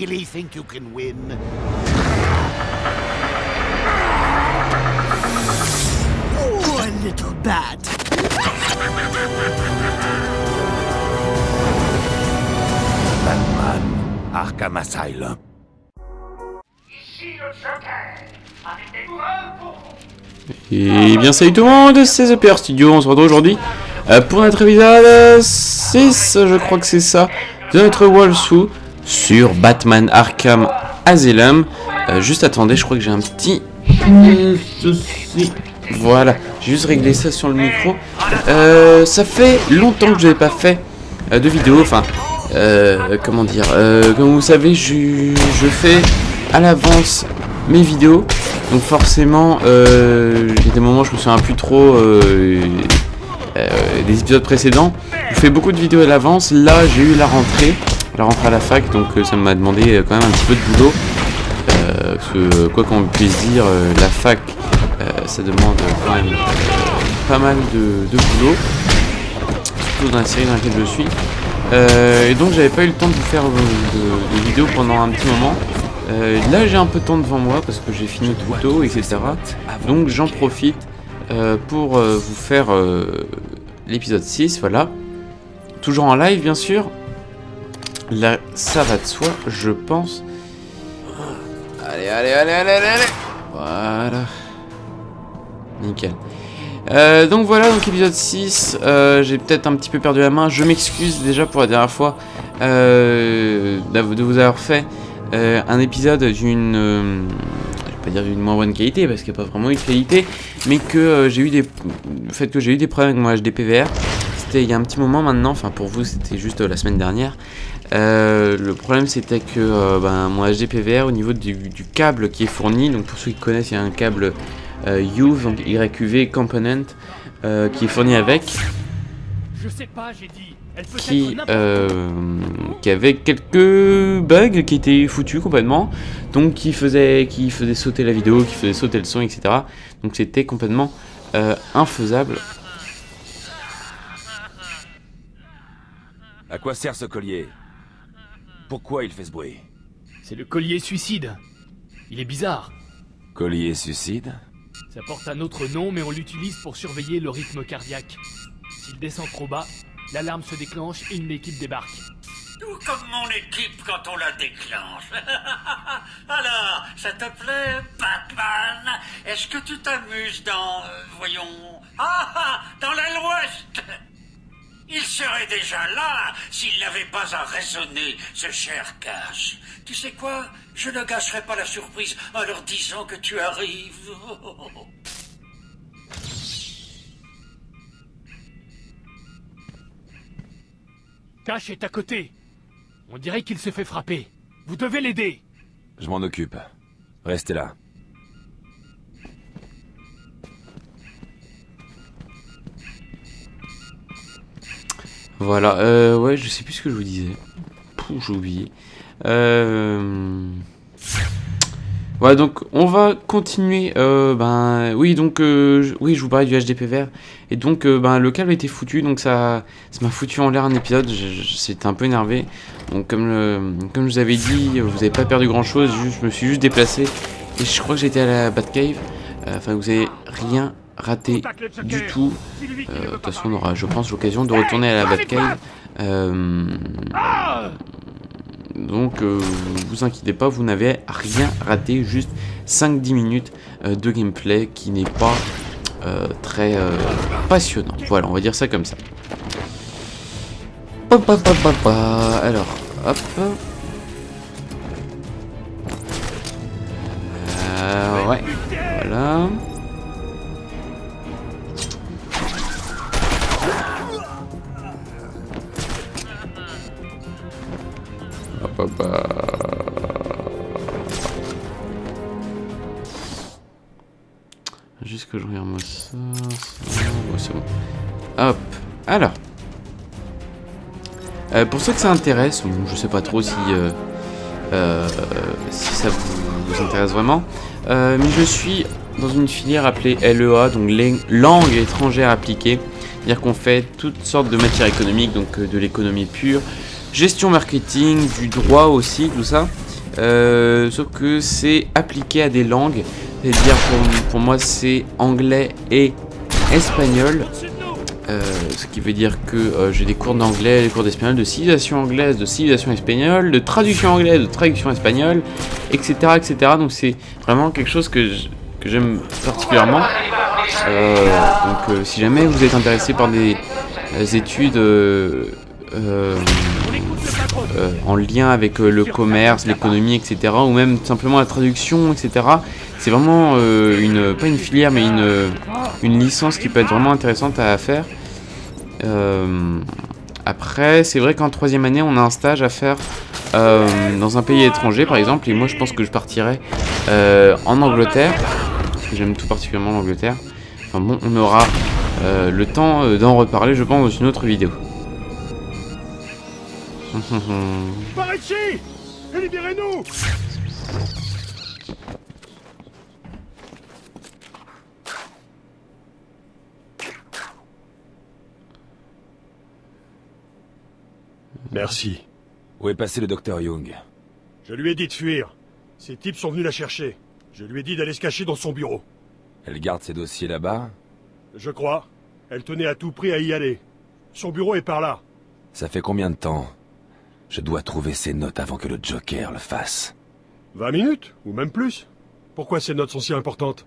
really think you can win? Oh, a little bad. Batman, Arkham Asylum. Ici le Joker, avec des nouvelles pour vous. Et bien salut tout le monde, c'est The PR Studio, on se retrouve aujourd'hui pour notre épisode 6, je crois que c'est ça, de notre walkthrough sur Batman Arkham Asylum. Juste attendez, je crois que j'ai un petit souci. Voilà, j'ai juste réglé ça sur le micro. Ça fait longtemps que je n'avais pas fait de vidéo, enfin, comment dire, comme vous savez, je fais à l'avance mes vidéos. Donc forcément, il y a des moments où je me souviens plus trop des épisodes précédents. Je fais beaucoup de vidéos à l'avance. Là, j'ai eu la rentrée à la fac, donc ça m'a demandé quand même un petit peu de boulot. Parce que quoi qu'on puisse dire, la fac, ça demande quand même pas mal de boulot, surtout dans la série dans laquelle je suis. Et donc j'avais pas eu le temps de vous faire de vidéos pendant un petit moment. Là j'ai un peu de temps devant moi parce que j'ai fini tout tôt, etc. Donc j'en profite pour vous faire l'épisode 6, voilà. Toujours en live bien sûr. Là ça va de soi, je pense. Allez. Voilà. Nickel. Donc voilà, donc épisode 6, j'ai peut-être un petit peu perdu la main. Je m'excuse déjà pour la dernière fois de vous avoir fait un épisode d'une, je vais pas dire d'une moins bonne qualité parce qu'il n'y a pas vraiment eu de qualité, mais que j'ai eu des problèmes avec mon HDPVR. C'était il y a un petit moment maintenant, enfin pour vous c'était juste la semaine dernière. Le problème c'était que mon HDPVR au niveau du câble qui est fourni, donc pour ceux qui connaissent, il y a un câble UV, donc YQV Component qui est fourni avec, Je sais pas, j'ai dit. Elle peut qui avait quelques bugs qui étaient foutus complètement, donc qui faisait sauter la vidéo, qui faisait sauter le son, etc. Donc c'était complètement infaisable. À quoi sert ce collier? Pourquoi il fait ce bruit? C'est le collier suicide. Il est bizarre. Collier suicide? Ça porte un autre nom, mais on l'utilise pour surveiller le rythme cardiaque. S'il descend trop bas, l'alarme se déclenche et une équipe débarque. Tout comme mon équipe quand on la déclenche. Alors, ça te plaît, Batman? Est-ce que tu t'amuses dans, voyons... dans l'aile ouest? Il serait déjà là s'il n'avait pas à raisonner, ce cher Cash. Tu sais quoi? Je ne gâcherai pas la surprise en leur disant que tu arrives. Cash est à côté. On dirait qu'il se fait frapper. Vous devez l'aider. Je m'en occupe. Restez là. Voilà, ouais, je sais plus ce que je vous disais. Pouh, j'ai oublié. Voilà, donc on va continuer. Oui, donc oui, je vous parlais du HDPVR. Et donc, le câble a été foutu, donc ça m'a foutu en l'air un épisode. J'étais un peu énervé. Donc, comme je vous avais dit, vous avez pas perdu grand chose. Je me suis juste déplacé. Et je crois que j'étais à la Batcave. Enfin, vous avez rien raté du tout. De toute façon, on aura, je pense, l'occasion de retourner à la Batcave. Donc, vous inquiétez pas, vous n'avez rien raté. Juste 5-10 minutes de gameplay qui n'est pas très passionnant. Voilà, on va dire ça comme ça. Alors, hop. Ouais, voilà. Juste que je regarde moi ça. C'est bon. Hop. Alors. Pour ceux que ça intéresse, bon, je sais pas trop si ça vous intéresse vraiment, mais je suis dans une filière appelée LEA, donc langue étrangère appliquée. C'est-à-dire qu'on fait toutes sortes de matières économiques, donc de l'économie pure, gestion marketing, du droit aussi, tout ça. sauf que c'est appliqué à des langues. C'est-à-dire pour moi c'est anglais et espagnol. Ce qui veut dire que j'ai des cours d'anglais, des cours d'espagnol, de civilisation anglaise, de civilisation espagnole, de traduction anglaise, de traduction espagnole, etc. etc. Donc c'est vraiment quelque chose que j'aime particulièrement. Donc si jamais vous êtes intéressé par des études en lien avec le commerce, l'économie, etc. ou même simplement la traduction, etc. C'est vraiment pas une filière mais une licence qui peut être vraiment intéressante à faire. Après, c'est vrai qu'en 3e année, on a un stage à faire dans un pays étranger, par exemple. Et moi, je pense que je partirai en Angleterre, parce que j'aime tout particulièrement l'Angleterre. Enfin bon, on aura le temps d'en reparler, je pense, dans une autre vidéo. Par ici! Libérez-nous! Merci. Où est passé le docteur Young? Je lui ai dit de fuir. Ces types sont venus la chercher. Je lui ai dit d'aller se cacher dans son bureau. Elle garde ses dossiers là-bas? Je crois. Elle tenait à tout prix à y aller. Son bureau est par là. Ça fait combien de temps? Je dois trouver ces notes avant que le Joker le fasse. 20 minutes, ou même plus. Pourquoi ces notes sont si importantes?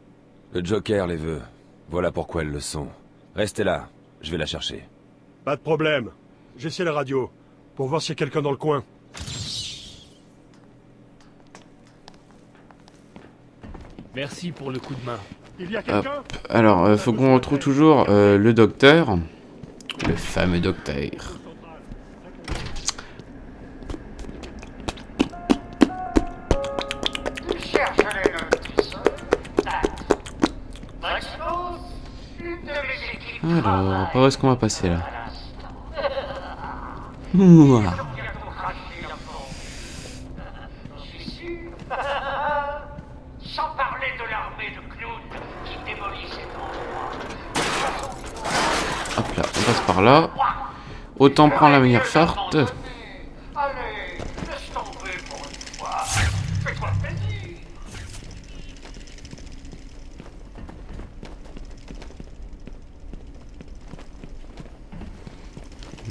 Le Joker les veut. Voilà pourquoi elles le sont. Restez là, je vais la chercher. Pas de problème. J'essaie la radio, pour voir s'il y a quelqu'un dans le coin. Merci pour le coup de main. Il y a quelqu'un? Alors, faut qu'on retrouve toujours le docteur. Le fameux docteur. Alors, par où est-ce qu'on va passer là? Ouah. Sans parler de l'armée de Cloud qui démolit cet endroit. Hop là, on passe par là. Autant prendre la manière forte. Allez, laisse tomber pour une fois. Fais-toi plaisir.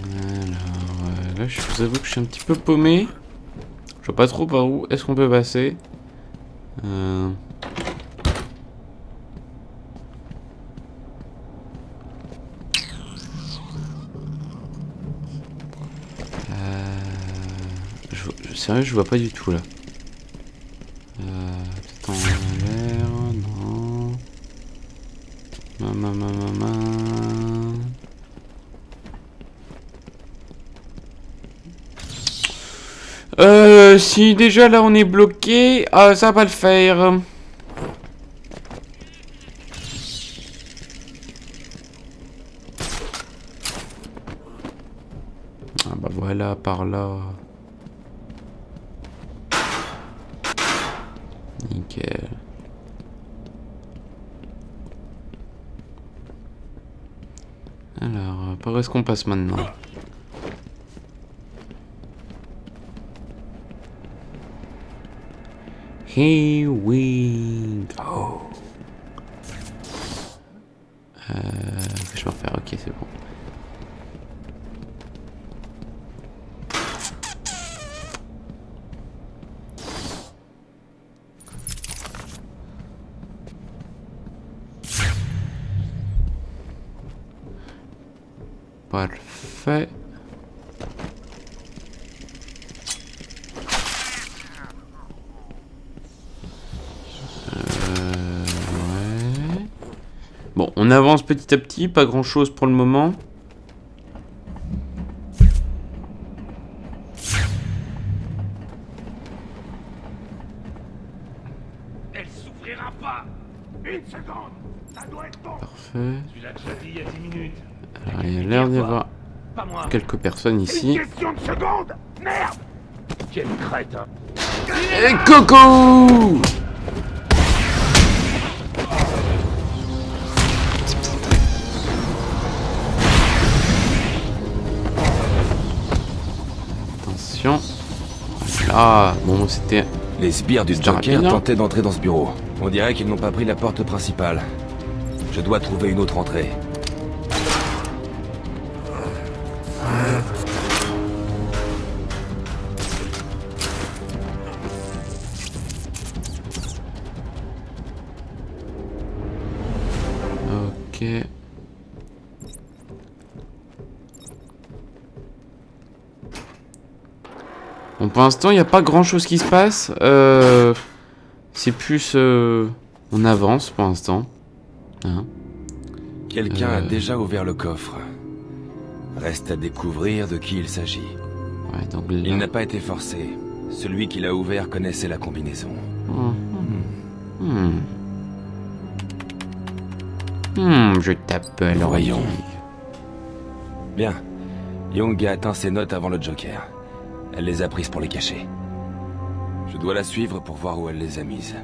Alors, là, je vous avoue que je suis un petit peu paumé. Je vois pas trop par où est-ce qu'on peut passer. Sérieux, je vois pas du tout là. Peut-être en l'air, non. Si déjà là on est bloqué, ça va pas le faire. Ah bah voilà, par là. Nickel. Alors, par où est-ce qu'on passe maintenant? Here we go. Je vais refaire, ok, c'est bon. Parfait. Ouais. Bon, on avance petit à petit, pas grand chose pour le moment. Elle s'ouvrira pas. Une seconde. Ça doit être bon. Parfait. Tu l'as déjà dit il y a 10 minutes. Alors, il y a l'air d'y avoir Pas moi. quelques personnes ici. Question de seconde. Merde. Quel crétin. Et coucou! Attention. Là, bon, c'était Les sbires du C'est Joker rapide, hein. tentaient d'entrer dans ce bureau. On dirait qu'ils n'ont pas pris la porte principale. Je dois trouver une autre entrée. Ok. Bon, pour l'instant, il n'y a pas grand chose qui se passe. C'est plus... on avance pour l'instant. Hein. Quelqu'un a déjà ouvert le coffre. Reste à découvrir de qui il s'agit. Ouais, donc là... Il n'a pas été forcé. Celui qui l'a ouvert connaissait la combinaison. Je t'appelle. Voyons. Bien. Young a atteint ses notes avant le Joker. Elle les a prises pour les cacher. Je dois la suivre pour voir où elle les a mises.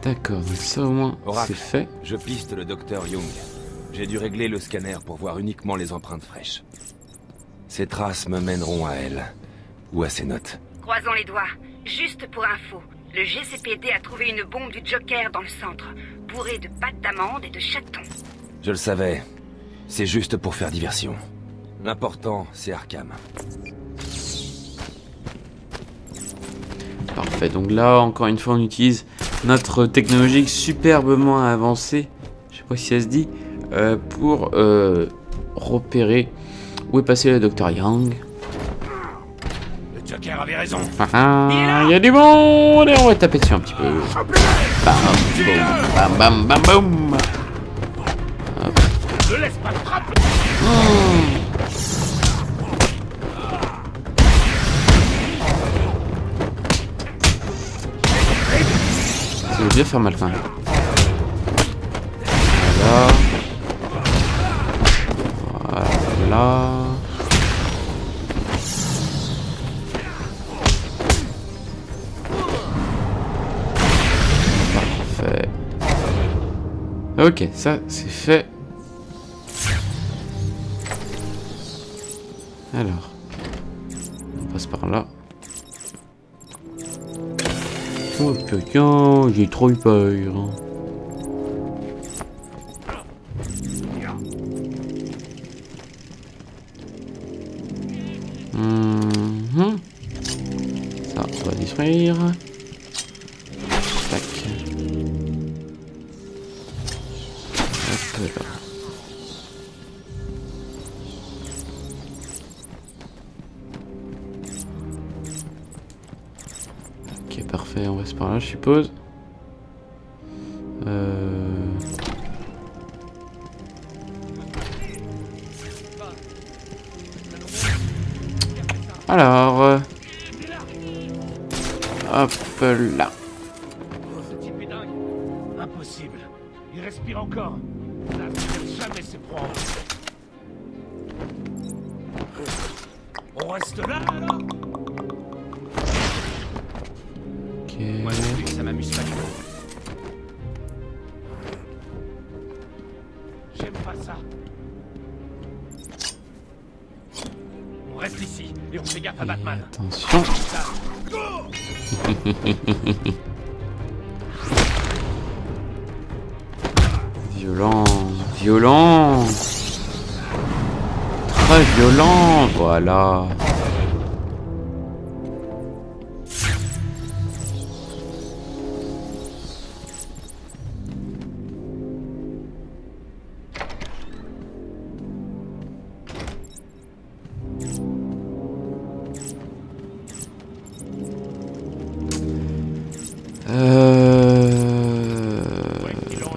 D'accord, donc ça au moins Oracle, c'est fait. je piste le docteur Young. J'ai dû régler le scanner pour voir uniquement les empreintes fraîches. Ces traces me mèneront à elle. Ou à ses notes. Croisons les doigts. Juste pour info, le GCPD a trouvé une bombe du Joker dans le centre, bourrée de pâtes d'amande et de chatons. Je le savais. C'est juste pour faire diversion. L'important, c'est Arkham. Parfait, donc là encore une fois on utilise notre technologie superbement avancée, je sais pas si ça se dit, pour repérer où est passé le Dr Young. Le Joker avait raison. Il y a du monde et on va taper dessus un petit peu. Bam, boum, bam, bam, bam, boum. Ne laisse pas frapper. Ça veut bien faire mal quand même. Voilà. Voilà. Parfait. Ok, ça c'est fait. Alors. On passe par là. Oh putain, j'ai trop eu peur. Ça, on va détruire. Tac. Hop là. Ok, parfait, on reste par là, je suppose. Alors, hop là. Ce type est dingue. Impossible. Il respire encore. Là, il jamais ses proies. On reste là alors. Ok. Moi non plus, ça m'amuse pas du tout. J'aime pas ça. On reste ici et on fait gaffe à Batman. Attention. Violent, violent. Très violent, voilà.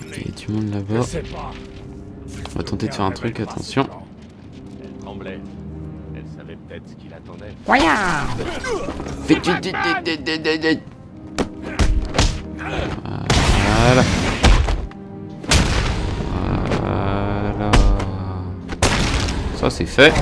Il y a du monde là-bas. On va tenter de faire un truc, attention. Elle tremblait. Elle savait peut-être ce qu'il attendait. Voilà. Voilà. Ça c'est fait.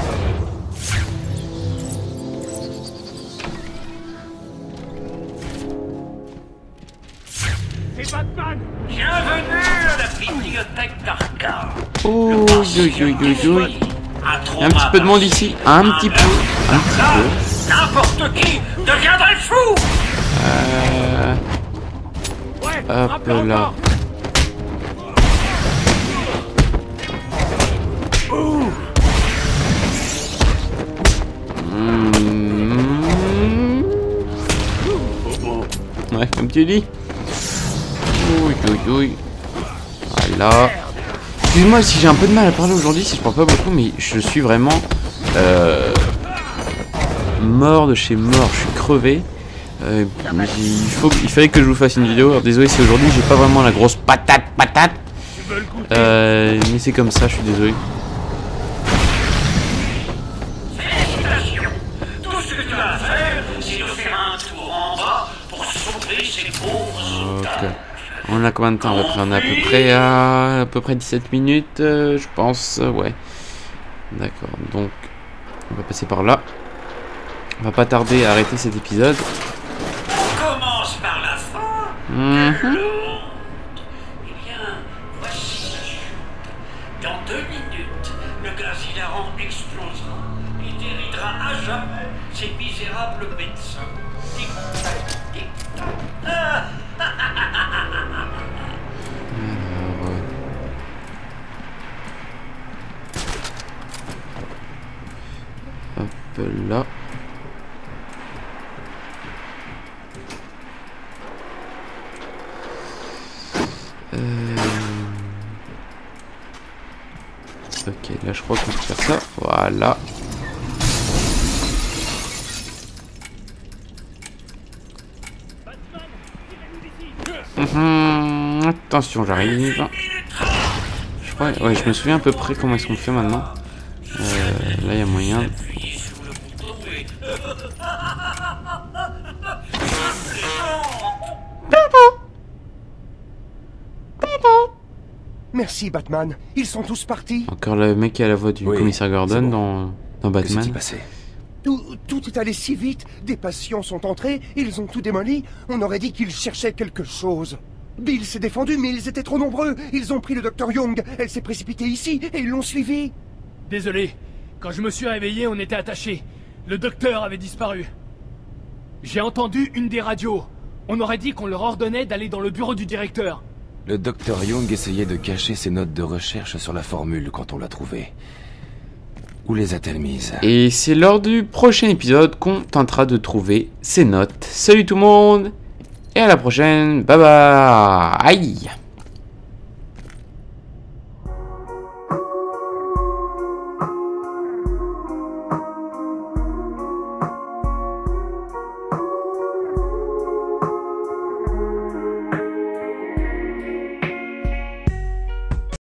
Bienvenue à la bibliothèque d'Arkham. Oh, il y a un petit peu de monde ici. Un petit peu. N'importe qui deviendrait fou. Hop là. Ouais, comme tu dis. Voilà. Excuse-moi si j'ai un peu de mal à parler aujourd'hui, si je parle pas beaucoup, mais je suis vraiment mort de chez mort. Je suis crevé. Il fallait que je vous fasse une vidéo. Alors désolé si aujourd'hui j'ai pas vraiment la grosse patate. Mais c'est comme ça, je suis désolé. Félicitations. Tout ce que tu as à faire, c'est de faire un tour en bas pour sauver ces pauvres otages. Ok. On a combien de temps? On est à peu près 17 minutes, je pense. Ouais. D'accord. Donc, on va passer par là. On va pas tarder à arrêter cet épisode. On commence par la fin. Eh bien, voici la chute. Dans 2 minutes, le gaz hilarant explosera et déridera à jamais ces misérables médecins. Tic-tac, tic-tac. Hop là. Ok, là je crois qu'on peut faire ça. Voilà. Attention, j'arrive. Je crois, ouais, je me souviens à peu près comment est-ce qu'on fait maintenant. Là, il y a moyen. Merci, Batman. Ils sont tous partis. Encore le mec qui a la voix du commissaire Gordon dans Batman. Que s'est-il passé? Tout est allé si vite. Des patients sont entrés, ils ont tout démoli. On aurait dit qu'ils cherchaient quelque chose. Bill s'est défendu, mais ils étaient trop nombreux. Ils ont pris le Dr Young. Elle s'est précipitée ici et ils l'ont suivi. Désolé. Quand je me suis réveillé, on était attachés. Le docteur avait disparu. J'ai entendu une des radios. On aurait dit qu'on leur ordonnait d'aller dans le bureau du directeur. Le Dr Young essayait de cacher ses notes de recherche sur la formule quand on l'a trouvée. Où les a-t-elle mises? Et c'est lors du prochain épisode qu'on tentera de trouver ces notes. Salut tout le monde et à la prochaine. Bye bye.